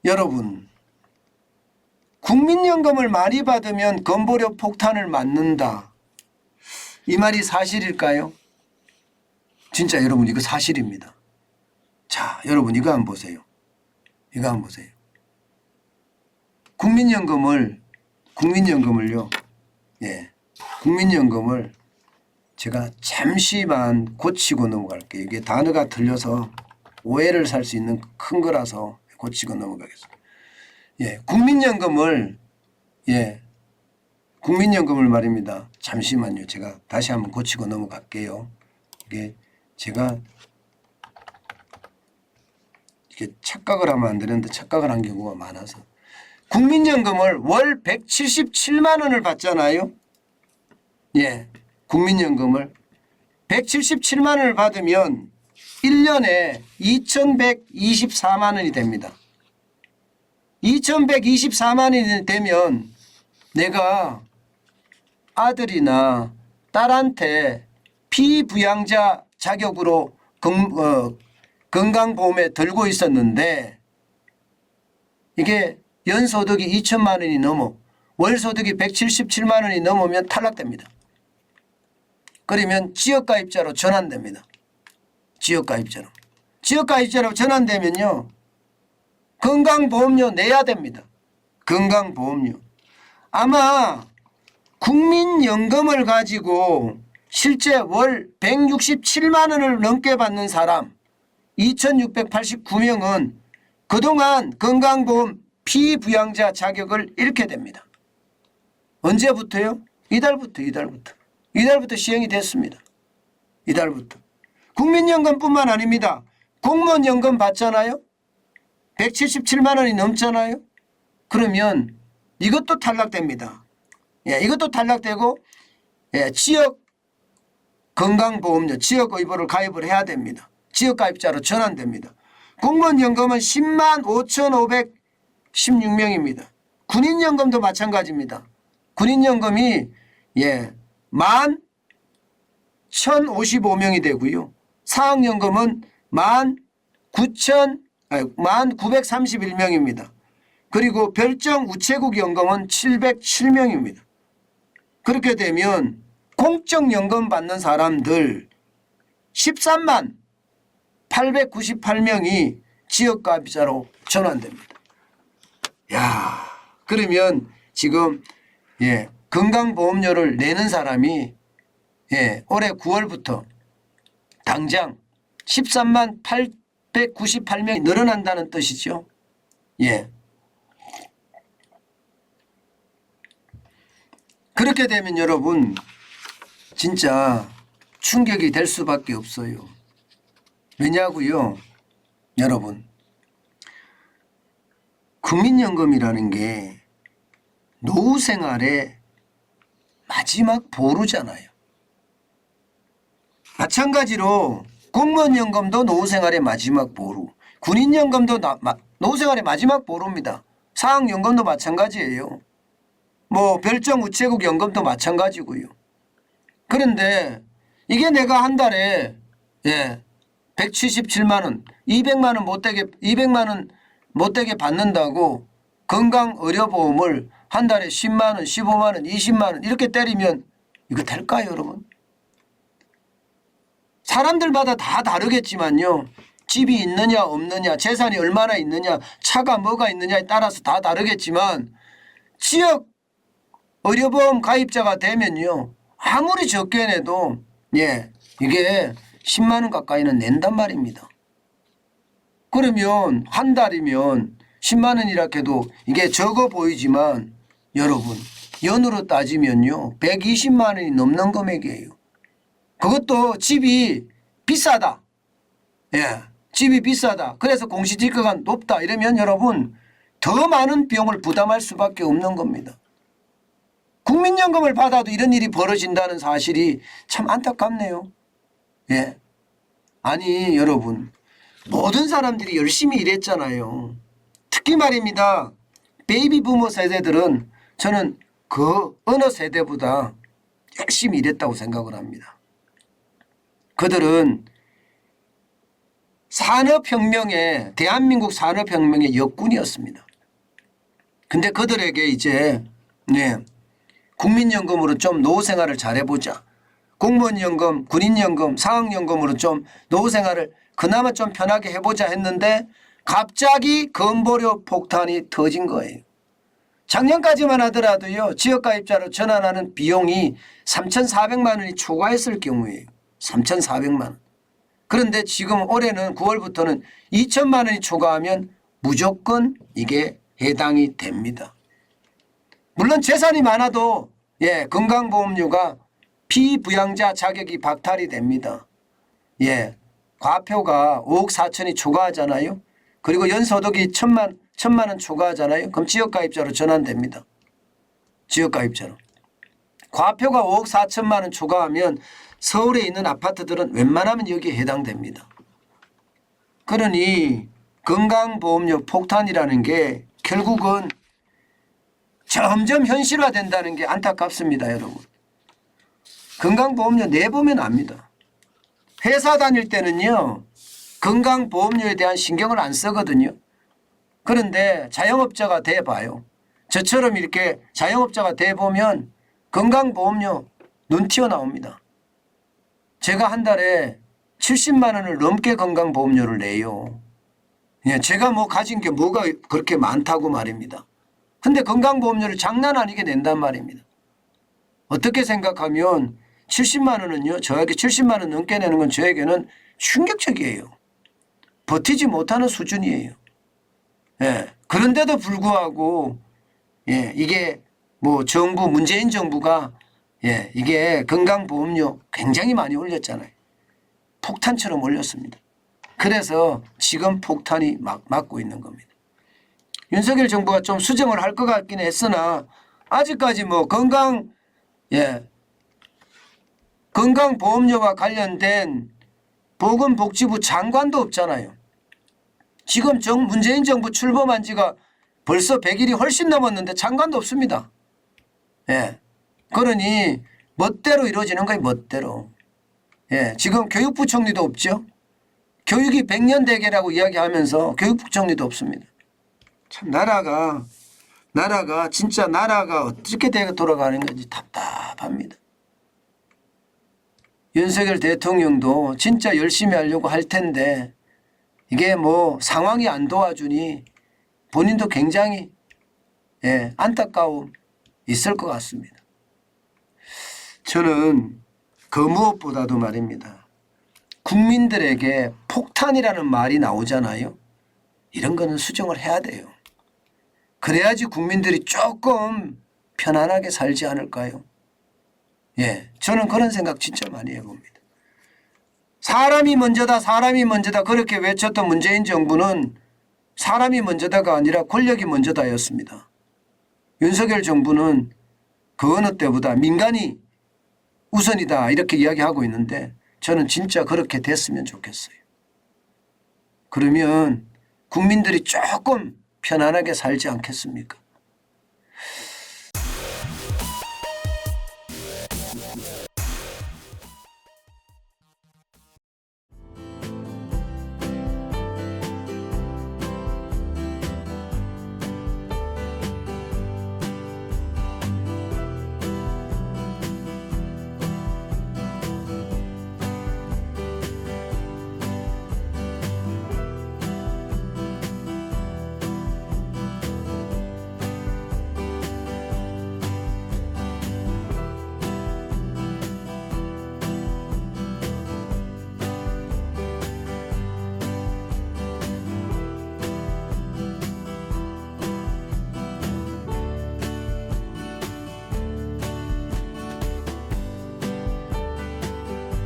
여러분, 국민연금을 많이 받으면 건보료 폭탄을 맞는다. 이 말이 사실일까요? 진짜 여러분 이거 사실입니다. 자, 여러분 이거 한번 보세요. 이거 한번 보세요. 국민연금을요. 예. 국민연금을 제가 잠시만 고치고 넘어갈게요. 이게 단어가 틀려서 오해를 살 수 있는 큰 거라서 고치고 넘어가겠습니다. 예. 국민연금을 말입니다. 잠시만요. 제가 다시 한번 고치고 넘어갈게요. 이게 제가 이게 착각을 하면 안 되는데 착각을 한 경우가 많아서. 국민연금을 월 177만 원을 받잖아요. 예, 국민연금을 177만 원을 받으면 1년에 2,124만 원이 됩니다. 2,124만 원이 되면 내가 아들이나 딸한테 피부양자 자격으로 건강보험에 들고 있었는데 이게 연소득이 2천만 원이 넘어 월소득이 177만 원이 넘으면 탈락됩니다. 그러면 지역가입자로 전환됩니다. 지역가입자로 전환되면요. 건강보험료 내야 됩니다. 건강보험료. 아마 국민연금을 가지고 실제 월 167만 원을 넘게 받는 사람 2,689명은 그동안 건강보험 피부양자 자격을 잃게 됩니다. 언제부터요? 이달부터 시행이 됐습니다. 이달부터. 국민연금뿐만 아닙니다. 공무원연금 받잖아요. 177만 원이 넘잖아요. 그러면 이것도 탈락됩니다. 예, 이것도 탈락되고 예, 지역 건강보험료 지역의료를 가입을 해야 됩니다. 지역가입자로 전환됩니다. 공무원연금은 10만 5,516명입니다. 군인연금도 마찬가지입니다. 군인연금이 예, 1만 1,055명이 되고요. 사학연금은 1931명입니다. 그리고 별정 우체국 연금은 707명입니다. 그렇게 되면 공적연금 받는 사람들 13만 898명이 지역가입자로 전환됩니다. 야, 그러면 지금 예, 건강보험료를 내는 사람이 예, 올해 9월부터 당장 13만 898명이 늘어난다는 뜻이죠. 예. 그렇게 되면 여러분 진짜 충격이 될 수밖에 없어요. 왜냐고요? 여러분 국민연금이라는 게 노후 생활의 마지막 보루잖아요. 마찬가지로 공무원연금도 노후 생활의 마지막 보루, 군인연금도 노후 생활의 마지막 보루입니다. 사학연금도 마찬가지예요. 뭐 별정 우체국 연금도 마찬가지고요. 그런데 이게 내가 한 달에 예, 177만 원, 200만 원 못되게 받는다고 건강의료보험을 한 달에 10만 원, 15만 원, 20만 원 이렇게 때리면 이거 될까요, 여러분? 사람들마다 다 다르겠지만요. 집이 있느냐 없느냐, 재산이 얼마나 있느냐, 차가 뭐가 있느냐에 따라서 다 다르겠지만 지역 의료보험 가입자가 되면요. 아무리 적게 내도 예, 이게 10만 원 가까이는 낸단 말입니다. 그러면 한 달이면 10만 원이라 해도 이게 적어 보이지만 여러분 연으로 따지면요. 120만 원이 넘는 금액이에요. 그것도 집이 비싸다. 예, 집이 비싸다. 그래서 공시지가가 높다. 이러면 여러분 더 많은 비용을 부담할 수밖에 없는 겁니다. 국민연금을 받아도 이런 일이 벌어진다는 사실이 참 안타깝네요. 예. 아니 여러분 모든 사람들이 열심히 일했잖아요. 특히 말입니다. 베이비 부모 세대들은 저는 그 어느 세대보다 열심히 일했다고 생각을 합니다. 그들은 산업혁명의 대한민국 산업혁명의 역군이었습니다. 근데 그들에게 이제 국민연금으로 좀 노후생활을 잘해보자. 공무원연금, 군인연금, 사학연금으로 좀 노후생활을 그나마 좀 편하게 해보자 했는데 갑자기 건보료 폭탄이 터진 거예요. 작년까지만 하더라도요. 지역가입자로 전환하는 비용이 3,400만 원이 초과했을 경우에요. 3,400만 원. 그런데 지금 올해는 9월부터는 2천만 원이 초과하면 무조건 이게 해당이 됩니다. 물론 재산이 많아도 건강보험료가 피부양자 자격이 박탈이 됩니다. 과표가 5억 4천이 초과하잖아요. 그리고 연소득이 1,000만 원 초과하잖아요. 그럼 지역가입자로 전환됩니다. 지역가입자로. 과표가 5억 4천만 원 초과하면 서울에 있는 아파트들은 웬만하면 여기에 해당됩니다. 그러니 건강보험료 폭탄이라는 게 결국은 점점 현실화된다는 게 안타깝습니다, 여러분. 건강보험료 내보면 압니다. 회사 다닐 때는요. 건강보험료에 대한 신경을 안 쓰거든요. 그런데 자영업자가 돼봐요. 저처럼 이렇게 자영업자가 돼보면 건강보험료 눈 튀어나옵니다. 제가 한 달에 70만 원을 넘게 건강보험료를 내요. 제가 뭐 가진 게 뭐가 그렇게 많다고 말입니다. 근데 건강보험료를 장난 아니게 낸단 말입니다. 어떻게 생각하면 70만 원은요. 저에게 70만 원 넘게 내는 건 저에게는 충격적이에요. 버티지 못하는 수준이에요. 그런데도 불구하고 이게 뭐 정부 문재인 정부가 이게 건강보험료 굉장히 많이 올렸잖아요. 폭탄처럼 올렸습니다. 그래서 지금 폭탄이 막 맞고 있는 겁니다. 윤석열 정부가 좀 수정을 할 것 같긴 했으나 아직까지 뭐 건강보험료와 관련된 보건복지부 장관도 없잖아요. 지금 문재인 정부 출범한 지가 벌써 100일이 훨씬 넘었는데 장관도 없습니다. 그러니 멋대로 이루어지는 거예요. 멋대로. 지금 교육부총리도 없죠. 교육이 100년 대계라고 이야기하면서 교육부총리도 없습니다. 참 나라가 진짜 나라가 어떻게 돌아가는 건지 답답합니다. 윤석열 대통령도 진짜 열심히 하려고 할 텐데 이게 뭐 상황이 안 도와주니 본인도 굉장히 안타까움 있을 것 같습니다. 저는 그 무엇보다도 말입니다. 국민들에게 폭탄이라는 말이 나오잖아요. 이런 거는 수정을 해야 돼요. 그래야지 국민들이 조금 편안하게 살지 않을까요? 저는 그런 생각 진짜 많이 해봅니다. 사람이 먼저다 사람이 먼저다 그렇게 외쳤던 문재인 정부는 사람이 먼저다가 아니라 권력이 먼저다였습니다. 윤석열 정부는 그 어느 때보다 민간이 우선이다 이렇게 이야기하고 있는데 저는 진짜 그렇게 됐으면 좋겠어요. 그러면 국민들이 조금 편안하게 살지 않겠습니까?